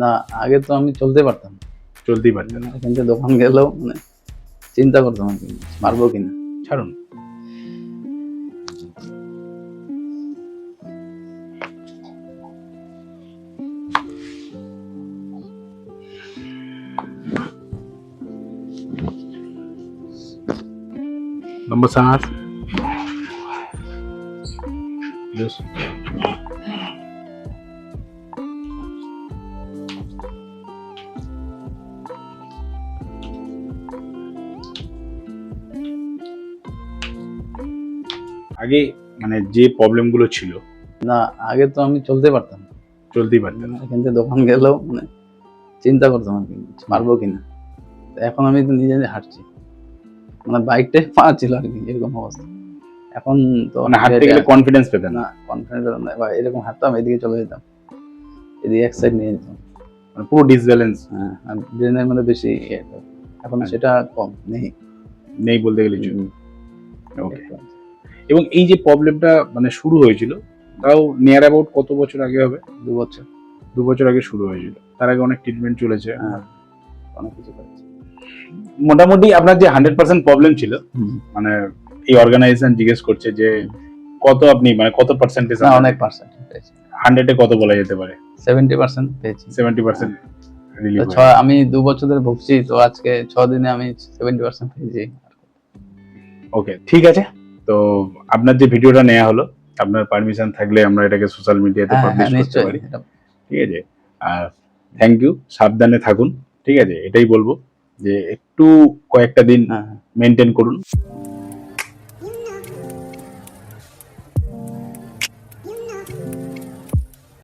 না, আগে তো আমি চলতেই পারতাম। চলতেই পারতেন না। এখান থেকে দোকান গেলেও চিন্তা করতাম আর কি, পারবো কিনা। ছাড়ুন। Nomor 7. Yes. আগে মানে যে প্রবলেম গুলো ছিল, না, আগে তো আমি চলতে পারতাম। চলতেই পারতেন না। এখান থেকে দোকান গেলেও চিন্তা করতাম আর কি, পারবো কিনা। তো এখন আমি তো নিজে নিজে হাঁটছি, বাইকটাই পা ছিল আর কি, এরকম অবস্থা। এখন তো মানে হাঁটতে গেলে কনফিডেন্স পেতেন না। না, কনফিডেন্স পেতাম না। বা এরকম হাঁটতাম, এদিকে চলে যেতাম, এদিকে এক সাইড নিয়ে যেতাম। মানে পুরো ডিসব্যালেন্স। হ্যাঁ, আর ব্রেনের মধ্যে বেশি এখন সেটা কম নেই বলতে গেলে চলে। ওকে। এবং এই যে প্রবলেমটা মানে শুরু হয়েছিল, তাও নিয়ার অ্যাবাউট কত বছর আগে হবে? 2 বছর। 2 বছর আগে শুরু হয়েছিল। তার আগে অনেক ট্রিটমেন্ট চলেছে। হ্যাঁ, অনেক কিছু করেছি। মোটামুটি আপনার যে 100% প্রবলেম ছিল, মানে এই অর্গানাইজেশন জিজ্ঞেস করছে যে কত আপনি মানে কত পার্সেন্টেজ? না, অনেক পার্সেন্ট পেয়েছি। 100 এ কত বলা যেতে পারে? 70% পেয়েছি। 70% রিলিফ। আমি 2 বছর ধরে ভুগছি, তো আজকে 6 দিনে আমি 70% পেয়েছি। ওকে, ঠিক আছে। তো আপনার যে ভিডিওটা নেওয়া হলো, আপনার পারমিশন থাকলে আমরা এটাকে সোশ্যাল মিডিয়াতে পাবলিশ করতে পারি, ঠিক আছে? আর থ্যাংক ইউ, সাবধানে থাকুন, ঠিক আছে? এটাই বলবো যে একটু কয়েকটা দিন মেনটেন করুন।